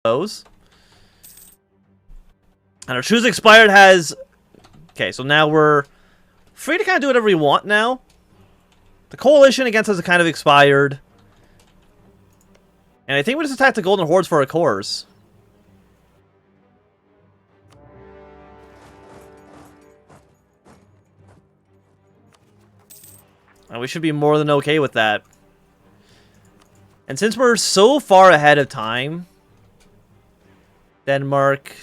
those. And our truce expired has... Okay, so now we're free to kind of do whatever we want now. The coalition against us has kind of expired. And I think we just attack the Golden Hordes for our cores. And we should be more than okay with that. And since we're so far ahead of time, Denmark...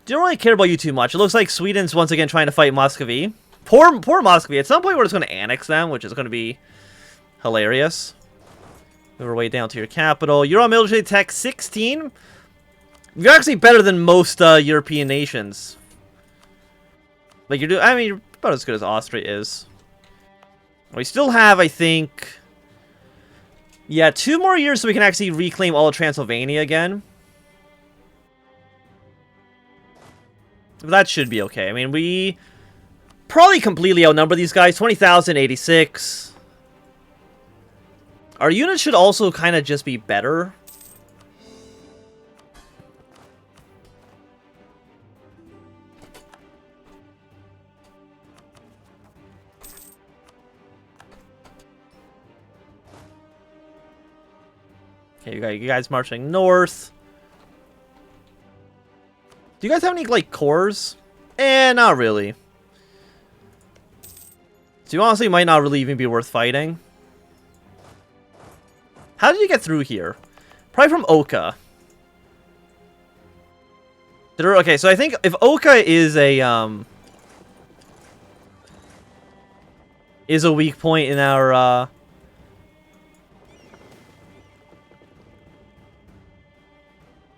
don't really care about you too much. It looks like Sweden's once again trying to fight Muscovy. Poor Muscovy. At some point, we're just going to annex them, which is going to be hilarious. Move our way down to your capital. You're on military tech 16. You're actually better than most European nations. Like you're doing. I mean, you're about as good as Austria is. We still have, I think, yeah, 2 more years so we can actually reclaim all of Transylvania again. But that should be okay. I mean, we probably completely outnumber these guys. 20,000, 86. Our units should also kind of just be better. Okay, you guys marching north. Do you guys have any, like, cores? Not really. So you honestly might not really even be worth fighting. How did you get through here? Probably from Oka. Okay, so I think if Oka is a weak point in our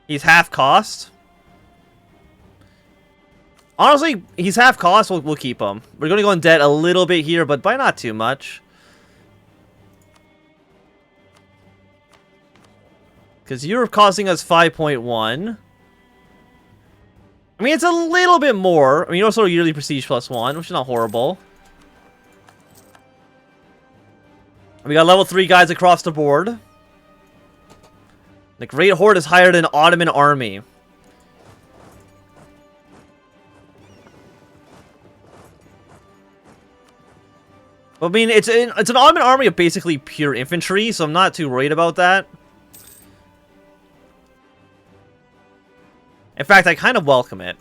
he's half cost. Honestly, he's half cost. We'll keep him. We're going to go in debt a little bit here, but by not too much. Because you're costing us 5.1. I mean, it's a little bit more. I mean, also yearly prestige +1, which is not horrible. We got level 3 guys across the board. The Great Horde is higher than Ottoman army. I mean, it's an Ottoman army of basically pure infantry, so I'm not too worried about that. In fact, I kind of welcome it.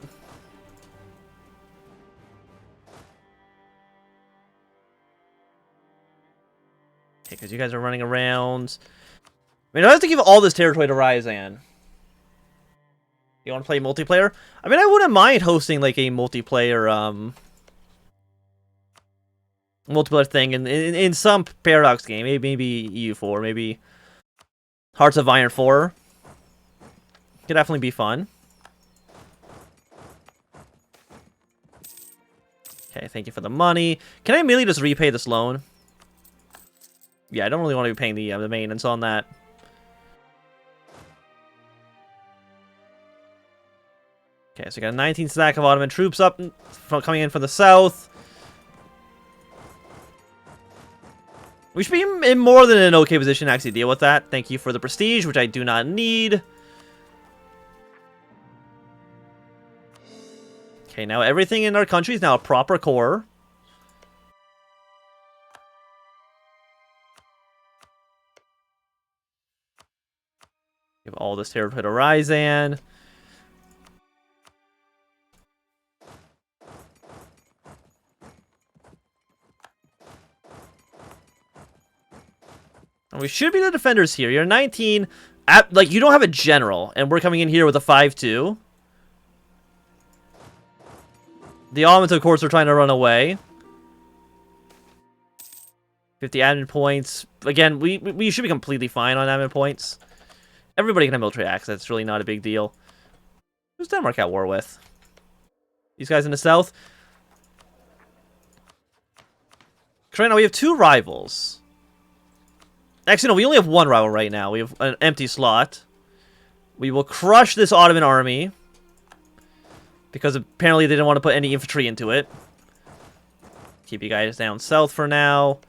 Okay, because you guys are running around. I mean, I have to give all this territory to Ryazan. You want to play multiplayer? I mean, I wouldn't mind hosting, like, a multiplayer, multiplayer thing in some Paradox game. Maybe EU4, maybe Hearts of Iron 4. Could definitely be fun. Okay, thank you for the money. Can I immediately just repay this loan? Yeah, I don't really want to be paying the maintenance on that. Okay, so we got a 19 stack of Ottoman troops up coming in from the south. We should be in more than an okay position to actually deal with that. Thank you for the prestige, which I do not need. Okay, now everything in our country is now a proper core. Give all this territory to Ryazan. And we should be the defenders here. You're 19. Like, you don't have a general, and we're coming in here with a 5-2. The Ottomans, of course, are trying to run away. 50 admin points. Again, we should be completely fine on admin points. Everybody can have military access. It's really not a big deal. Who's Denmark at war with? These guys in the south? Because right now we have 2 rivals. Actually, no, we only have 1 rival right now. We have an empty slot. We will crush this Ottoman army. Because apparently they didn't want to put any infantry into it. Keep you guys down south for now.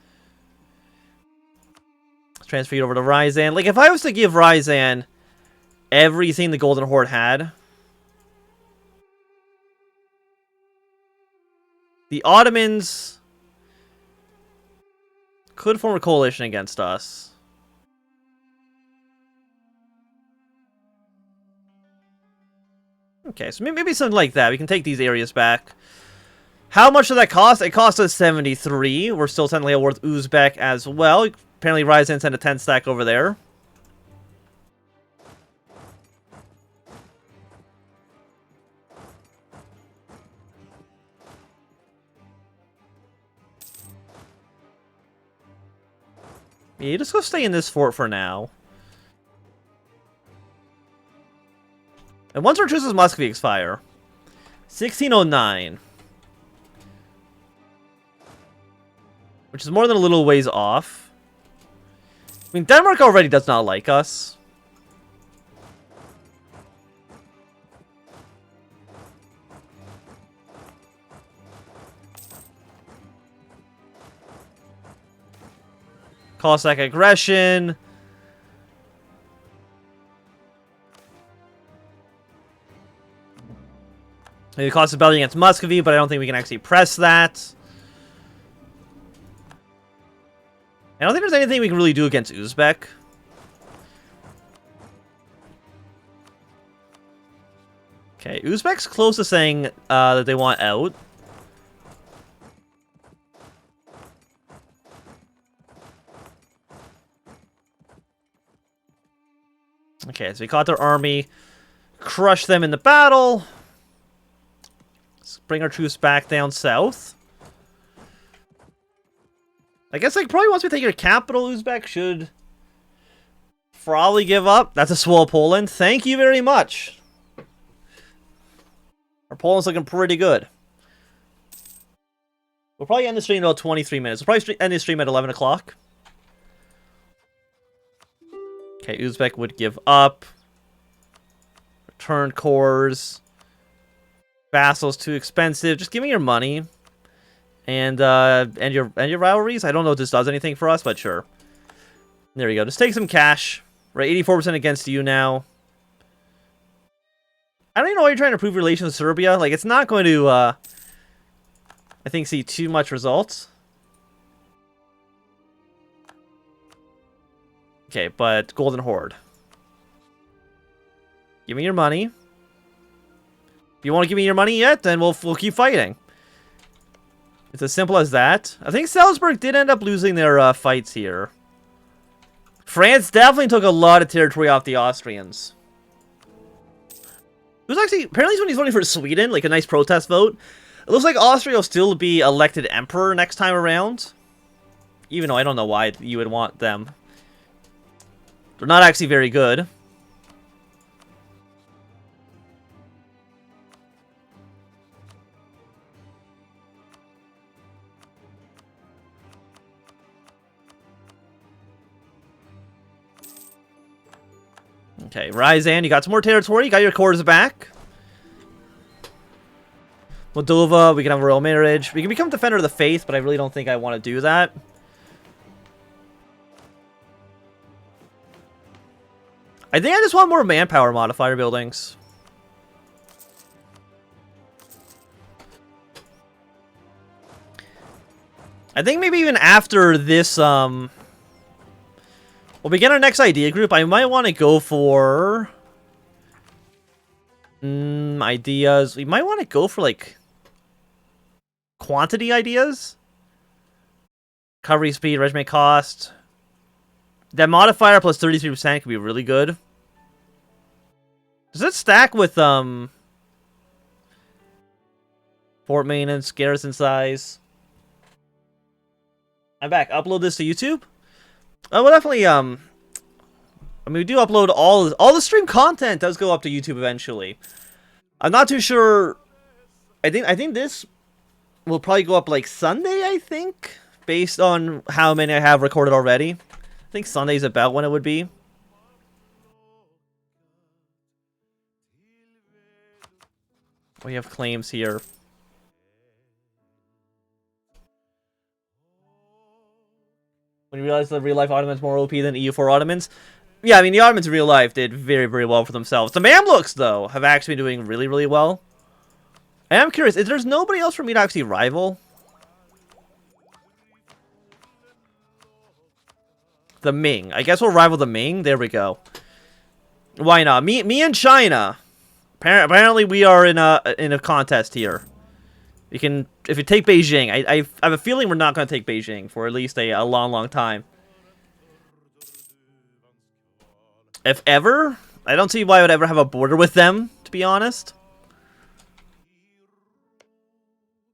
Let's transfer you over to Ryazan. Like, if I was to give Ryazan everything the Golden Horde had. The Ottomans could form a coalition against us. Okay, so maybe something like that. We can take these areas back. How much did that cost? It cost us 73. We're still technically at war with Uzbek as well. Apparently, Ryzen sent a 10 stack over there. Yeah, you just go stay in this fort for now. And once our truce with Muscovy expire, 1609. Which is more than a little ways off. I mean, Denmark already does not like us. Cossack aggression. Maybe cost of belly against Muscovy, but I don't think we can actually press that. I don't think there's anything we can really do against Uzbek. Okay, Uzbek's close to saying that they want out. Okay, so we caught their army, crushed them in the battle. Let's bring our troops back down south. I guess, like, probably once we take your capital, Uzbek should probably give up. That's a swell Poland. Thank you very much. Our Poland's looking pretty good. We'll probably end the stream in about 23 minutes. We'll probably end the stream at 11 o'clock. Okay, Uzbek would give up. Return cores. Vassals too expensive. Just give me your money. And your rivalries. I don't know if this does anything for us, but sure. There we go. Just take some cash. We're at 84% against you now. I don't even know why you're trying to improve relations with Serbia. Like, it's not going to, I think, see too much results. Okay, but Golden Horde. Give me your money. If you want to give me your money yet, then we'll keep fighting. It's as simple as that. I think Salzburg did end up losing their fights here. France definitely took a lot of territory off the Austrians. It was actually, apparently when he's voting for Sweden, like a nice protest vote. It looks like Austria will still be elected emperor next time around. Even though I don't know why you would want them. They're not actually very good. Okay, Ryzan, you got some more territory. You got your cores back. Moldova, we can have a royal marriage. We can become Defender of the Faith, but I really don't think I want to do that. I think I just want more manpower modifier buildings. I think maybe even after this, we'll begin our next idea group. I might want to go for ideas. We might want to go for like quantity ideas. Recovery speed, regiment cost. That modifier plus 33% could be really good. Does it stack with fort maintenance, garrison size? I'm back. Upload this to YouTube? Oh, well, definitely, I mean, we do upload all the stream content does go up to YouTube eventually. I'm not too sure. I think this will probably go up like Sunday, I think, based on how many I have recorded already. I think Sunday's about when it would be. We have claims here. When you realize the real-life Ottomans more OP than EU4 Ottomans? Yeah, I mean, the Ottomans in real life did very, very well for themselves. The Mamluks, though, have actually been doing really, really well. And I'm curious, is there's nobody else for me to actually rival? The Ming. I guess we'll rival the Ming. There we go. Why not? Me and China. Apparently, we are in a contest here. We can, if you take Beijing, I have a feeling we're not going to take Beijing for at least a long, long time. If ever, I don't see why I would ever have a border with them, to be honest.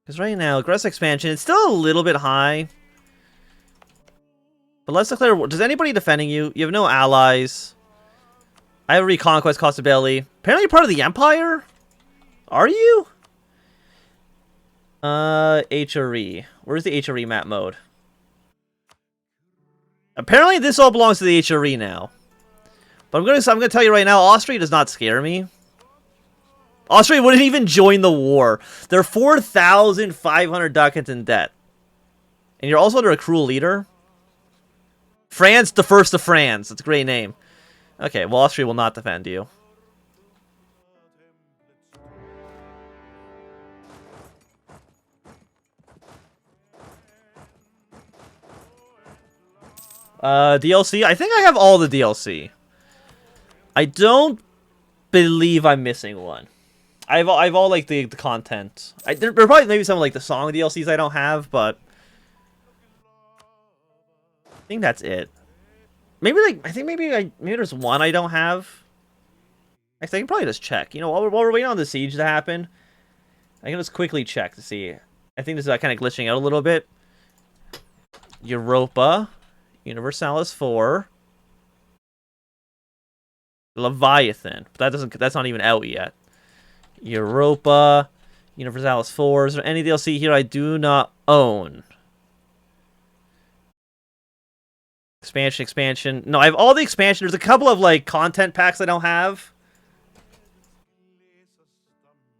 Because right now, aggressive expansion, it's still a little bit high. But let's declare, does anybody defending you? You have no allies. I have a reconquest cost of belly. Apparently you're part of the Empire? Are you? HRE. Where's the HRE map mode? Apparently this all belongs to the HRE now. But I'm gonna tell you right now, Austria does not scare me. Austria wouldn't even join the war. They're 4,500 ducats in debt. And you're also under a cruel leader. France, the first of France. That's a great name. Okay, well, Austria will not defend you. DLC? I think I have all the DLC. I don't believe I'm missing one. I've all like the content. There are probably maybe some like the song DLCs I don't have, but I think that's it. Maybe like maybe there's one I don't have. Actually, I can probably just check. You know, while we're waiting on the siege to happen, I can just quickly check to see. I think this is kind of glitching out a little bit. Europa Universalis IV. Leviathan. But that's not even out yet. Europa Universalis IV. Is there any DLC here I do not own? Expansion. No, I have all the expansion. There's a couple of like content packs I don't have.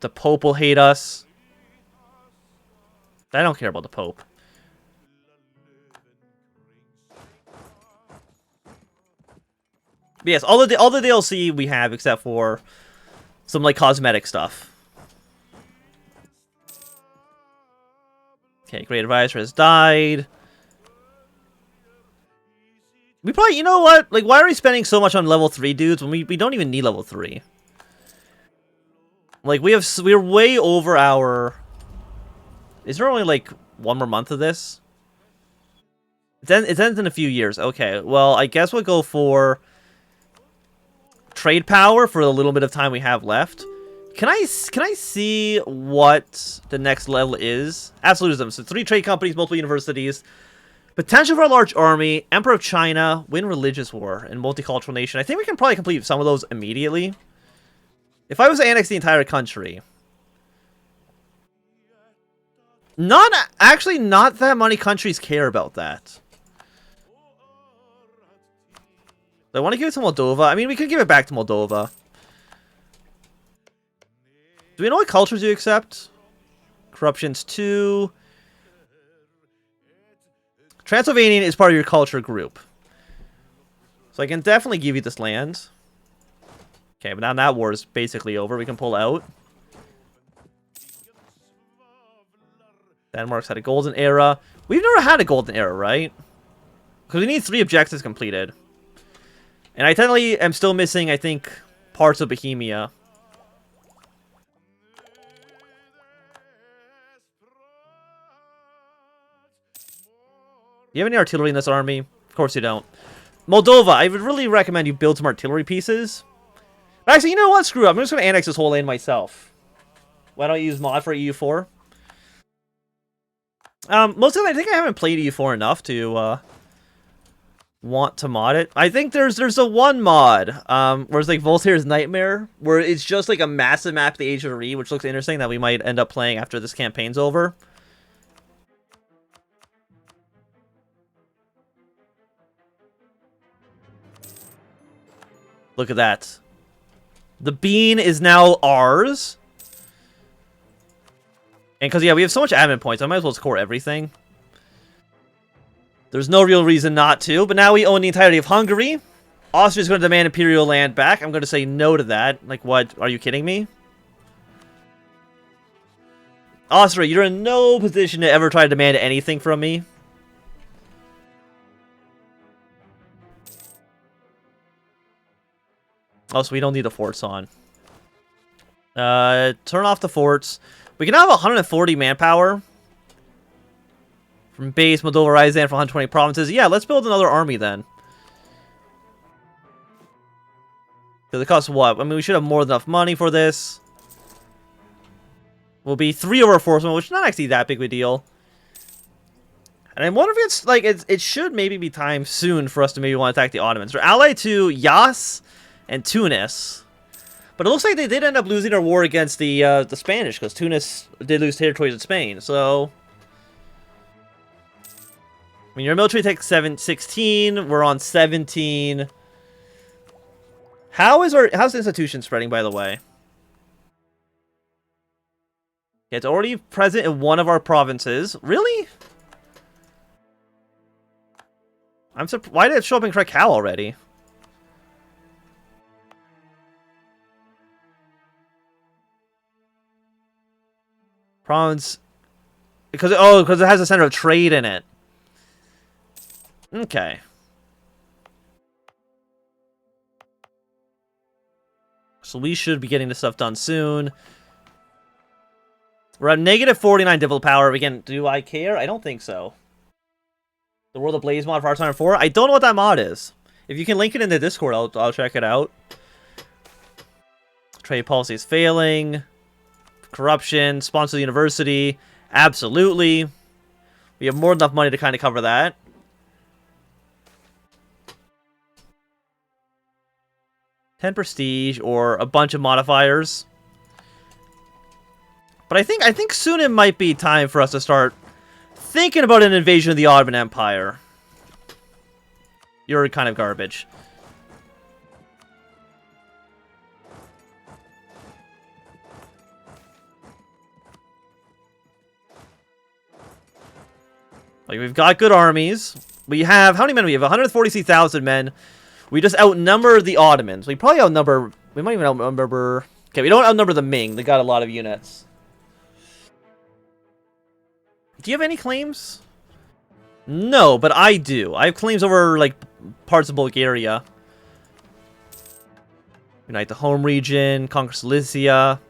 The Pope will hate us. I don't care about the Pope. But yes, all the DLC we have except for some like cosmetic stuff. Okay, Great Advisor has died. We probably, you know what? Like, why are we spending so much on level 3 dudes when we don't even need level 3? Like, we're way over our... Is there only like one more month of this? It ends in a few years. Okay, well, I guess we'll go for trade power for the little bit of time we have left. Can I see what the next level is? Absolutism. So 3 trade companies, multiple universities. Potential for a large army, Emperor of China, win religious war, and multicultural nation. I think we can probably complete some of those immediately. If I was to annex the entire country. Not that many countries care about that. I want to give it to Moldova. I mean, we could give it back to Moldova. Do we know what cultures you accept? Corruption's 2. Transylvanian is part of your culture group. So I can definitely give you this land. Okay, but now that war is basically over. We can pull out. Denmark's had a golden era. We've never had a golden era, right? Because we need 3 objectives completed. And I technically am still missing, I think, parts of Bohemia. Do you have any artillery in this army? Of course you don't. Moldova, I would really recommend you build some artillery pieces. But actually, you know what? Screw up. I'm just going to annex this whole land myself. Why don't I use mod for EU4? Mostly, I think I haven't played EU4 enough to want to mod it. I think there's a one mod where it's like Voltaire's Nightmare, where it's just like a massive map of the Age of Re, which looks interesting that we might end up playing after this campaign's over. Look at that. The bean is now ours. And because, yeah, we have so much admin points, I might as well score everything. There's no real reason not to, but now we own the entirety of Hungary. Austria's going to demand imperial land back. I'm going to say no to that. Like, what? Are you kidding me? Austria, you're in no position to ever try to demand anything from me. Also, we don't need the forts on. Turn off the forts. We can have 140 manpower. From base, Moldova, Ryazan for 120 provinces. Yeah, let's build another army then. Because it costs what? I mean, we should have more than enough money for this. Will be 3 over enforcement, which is not actually that big of a deal. And I wonder if it's like it should maybe be time soon for us to maybe want to attack the Ottomans. We're allied to Yas and Tunis, but it looks like they did end up losing our war against the Spanish, because Tunis did lose territories in Spain. So, I mean, your military takes 16. We're on 17. How's the institution spreading, by the way? It's already present in one of our provinces. Really? I'm surprised. Why did it show up in Krakow already? Province. Because it has a center of trade in it. Okay. So we should be getting this stuff done soon. We're at negative 49 difficult power. Again, do I care? I don't think so. The World of Blaze mod for Hearthstone 4? I don't know what that mod is. If you can link it in the Discord, I'll check it out. Trade policy is failing. Corruption. Sponsor the university. Absolutely. We have more than enough money to kind of cover that. $10 prestige or a bunch of modifiers. But I think soon it might be time for us to start thinking about an invasion of the Ottoman Empire. You're kind of garbage. Like, we've got good armies. We have, how many men? We have 146,000 men. We just outnumber the Ottomans. We probably outnumber, we might even outnumber, okay, we don't outnumber the Ming. They got a lot of units. Do you have any claims? No, but I do. I have claims over, like, parts of Bulgaria. Unite the home region, conquer Silesia.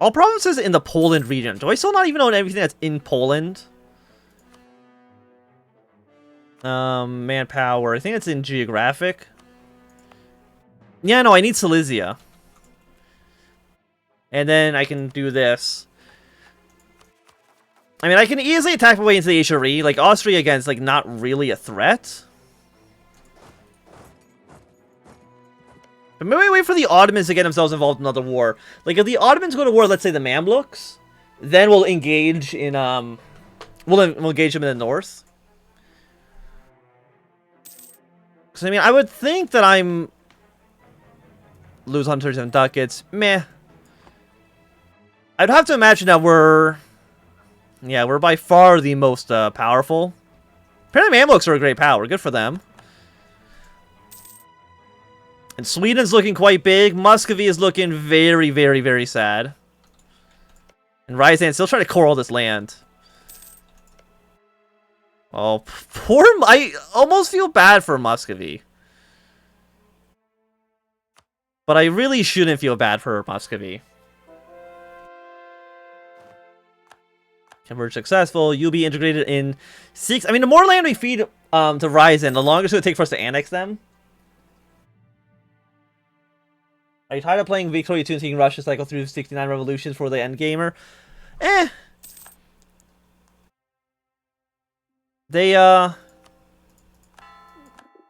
All provinces in the Poland region. Do I still not even own everything that's in Poland? Manpower. I think it's in geographic. Yeah, no, I need Silesia. And then I can do this. I mean, I can easily attack my way into the HRE. Like, Austria, again, is, like, not really a threat. But maybe wait for the Ottomans to get themselves involved in another war. Like, if the Ottomans go to war, let's say the Mamluks, then we'll engage in, we'll engage them in the north. Because, I mean, I would think that I'm... Lose 137 ducats. Meh. I'd have to imagine that we're... Yeah, we're by far the most powerful. Apparently Mamluks are a great power. Good for them. And Sweden's looking quite big. Muscovy is looking very, very, very sad. And Ryazan's still trying to core all this land. Oh, poor... I almost feel bad for Muscovy. But I really shouldn't feel bad for Muscovy. Converge successful. You'll be integrated in 6... I mean, the more land we feed to Ryazan, the longer it's going to take for us to annex them. Are you tired of playing Victoria 2 and seeing Russia cycle through 69 revolutions for the endgamer? Eh. They, I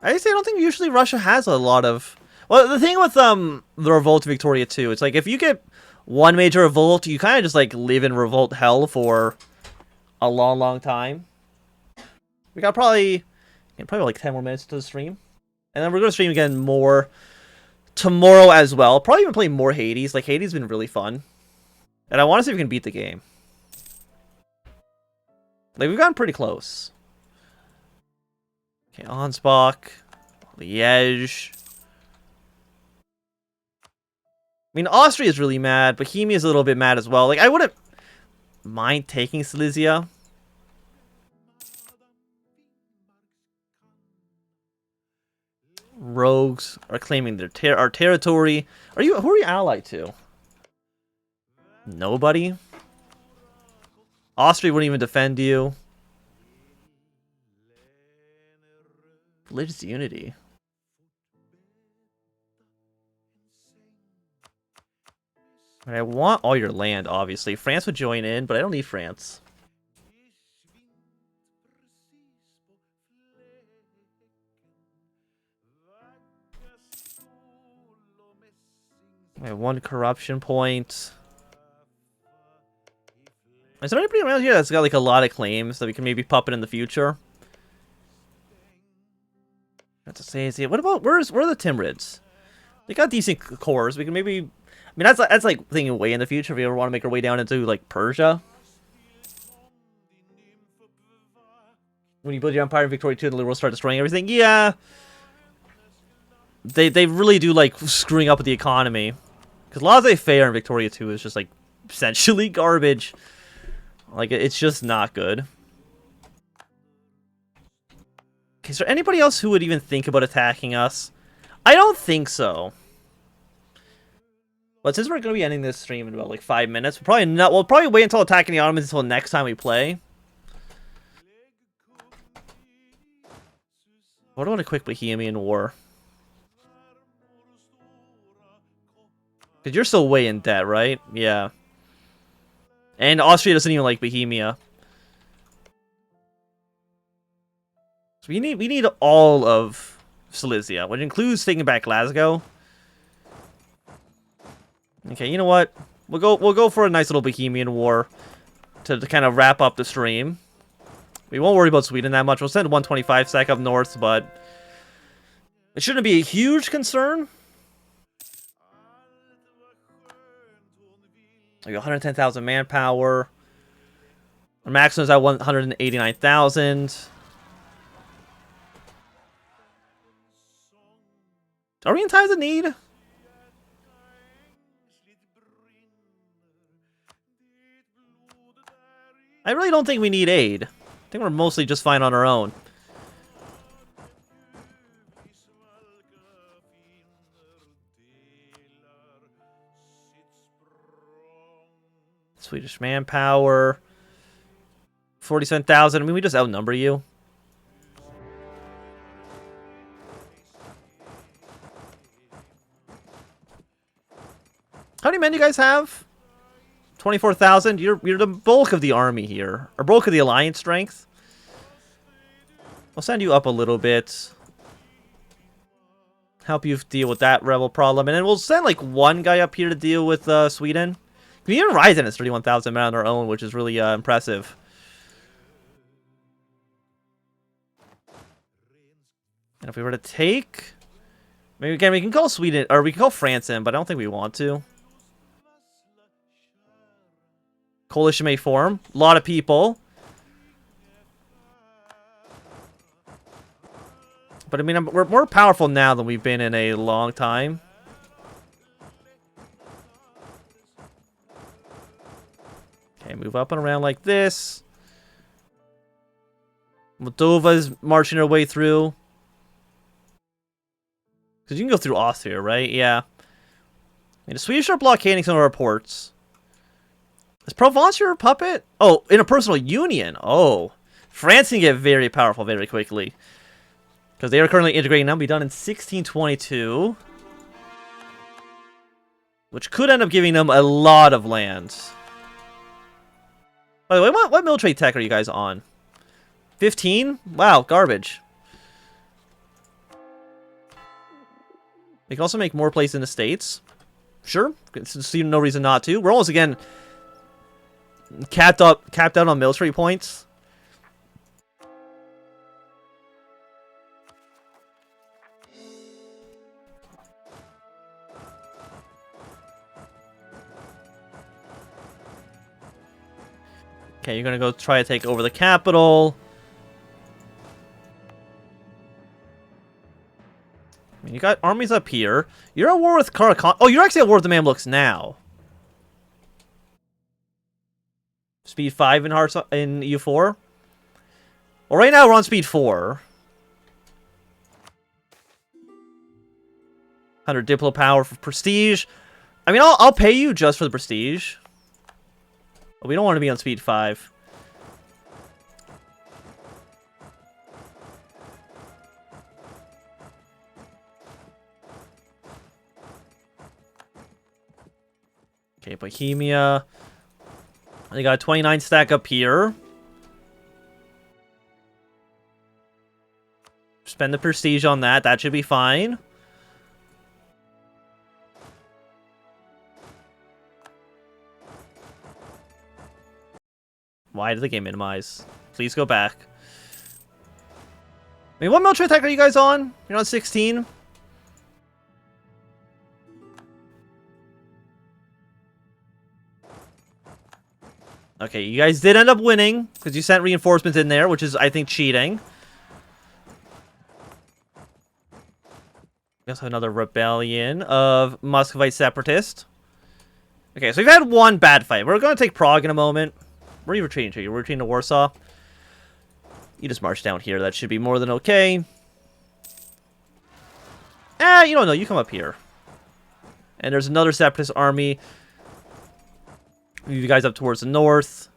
don't think usually Russia has a lot of... Well, the thing with, the revolt of Victoria 2, it's like, if you get one major revolt, you kind of just, like, live in revolt hell for a long, long time. We got probably like 10 more minutes to the stream. And then we're going to stream again more tomorrow as well. Probably even play more Hades. Like, Hades has been really fun. And I want to see if we can beat the game. Like, we've gotten pretty close. Okay, Ansbach, Liège. I mean, Austria is really mad. Bohemia is a little bit mad as well. Like, I wouldn't mind taking Silesia. Rogues are claiming their our territory. Who are you allied to? Nobody. Austria wouldn't even defend you. Religious unity. I want all your land, obviously. France would join in, but I don't need France. I have 1 corruption point. Is there anybody around here that's got like a lot of claims that we can maybe puppet in the future? That's a say. What about where are the Timurids? They got decent cores. We can maybe. I mean, that's like thinking way in the future. If we ever want to make our way down into like Persia. When you build your empire in Victoria 2, the liberals start destroying everything. Yeah, they really do like screwing up with the economy. Because laissez-faire in Victoria 2 is just like essentially garbage. Like, it's just not good. Okay, is there anybody else who would even think about attacking us? I don't think so. But since we're going to be ending this stream in about like 5 minutes, we'll probably wait until attacking the Ottomans until next time we play. What about a quick Bohemian war? Because you're still way in debt, right? Yeah. And Austria doesn't even like Bohemia. So we need all of Silesia, which includes taking back Glasgow. Okay, you know what? We'll go for a nice little Bohemian war to kind of wrap up the stream. We won't worry about Sweden that much. We'll send 125 SEK up north, but it shouldn't be a huge concern. We got 110,000 manpower. Our maximum is at 189,000. Are we in times of need? I really don't think we need aid. I think we're mostly just fine on our own. Swedish manpower. 47,000. I mean, we just outnumber you. How many men do you guys have? 24,000. You're the bulk of the army here, or bulk of the alliance strength. I'll send you up a little bit. Help you deal with that rebel problem, and then we'll send like 1 guy up here to deal with Sweden. Even Ryzen has 31,000 men on their own, which is really impressive. And if we were to take, maybe again we can call Sweden, or we can call France in, but I don't think we want to. Coalition may form. A lot of people. But I mean, we're more powerful now than we've been in a long time. Okay, move up and around like this. Moldova is marching her way through. Because you can go through Austria, right? Yeah. I mean, the Swedish are blockading some of our ports. Is Provence your puppet? Oh, in a personal union. Oh. France can get very powerful very quickly. Because they are currently integrating now. Be done in 1622. Which could end up giving them a lot of land. By the way, what military tech are you guys on? 15? Wow, garbage. We can also make more places in the States. Sure. See no reason not to. We're almost, again, capped out on military points. Okay, you're gonna go try to take over the capital. got armies up here. You're at war with Karakan. Oh, you're actually at war with the Mamluks now. Speed 5 in EU4. Well, right now we're on speed 4. 100 Diplo power for prestige. I mean, I'll pay you just for the prestige. But we don't want to be on speed 5. Okay, Bohemia. They got a 29 stack up here. Spend the prestige on that. That should be fine. Why did the game minimize? Please go back. I mean, what military attack are you guys on? You're on 16? Okay, you guys did end up winning, because you sent reinforcements in there, which is, I think, cheating. We also have another rebellion of Muscovite separatists. Okay, so we've had one bad fight. We're going to take Prague in a moment. Where are you retreating to? You're retreating to Warsaw? You just march down here. That should be more than okay. You don't know. You come up here. And there's another separatist army. Move you guys up towards the north.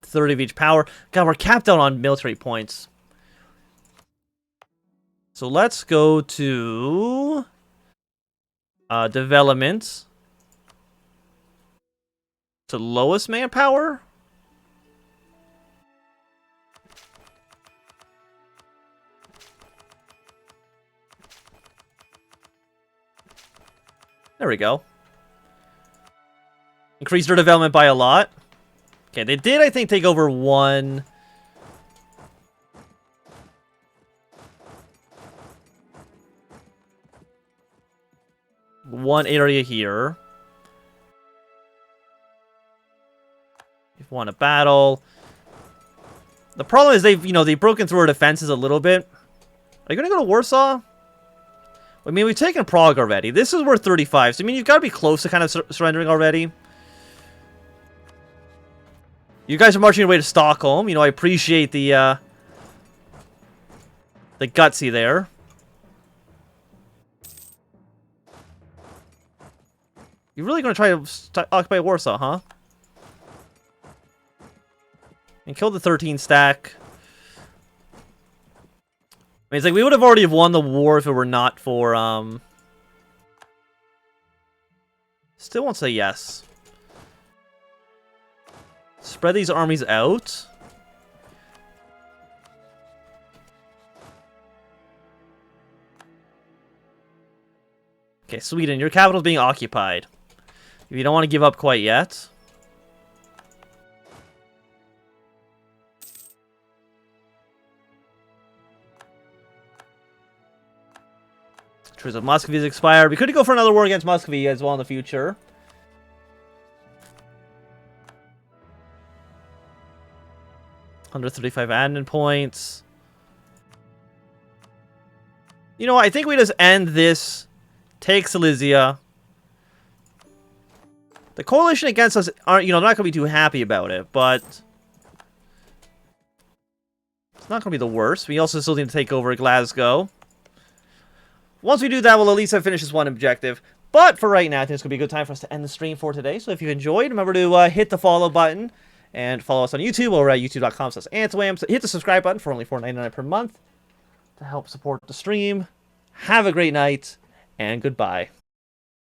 30 of each power. God, we're capped out on military points. So let's go to development. To lowest manpower. There we go. Increased their development by a lot. Okay, they did, I think, take over one. One area here. You've won a battle. The problem is they've broken through our defenses a little bit. Are you gonna go to Warsaw? I mean, we've taken Prague already. This is worth 35. So I mean, you've got to be close to kind of surrendering already. You guys are marching your way to Stockholm. You know, I appreciate the gutsy there. You're really going to try to occupy Warsaw, huh? And kill the 13 stack. I mean, it's like we would have already won the war if it were not for, Still won't say yes. Spread these armies out. Okay, Sweden, your capital's being occupied. You don't want to give up quite yet. Truce of Muscovy has expired. We could go for another war against Muscovy as well in the future. $135 admin points. You know, I think we just end this. Take Silesia. The coalition against us aren't, they're not going to be too happy about it, but it's not going to be the worst. We also still need to take over Glasgow. Once we do that, we'll at least have finished this one objective. But for right now, I think it's going to be a good time for us to end the stream for today. So if you enjoyed, remember to hit the follow button and follow us on YouTube over at youtube.com/Antwam. So hit the subscribe button for only $4.99 per month to help support the stream. Have a great night, and goodbye.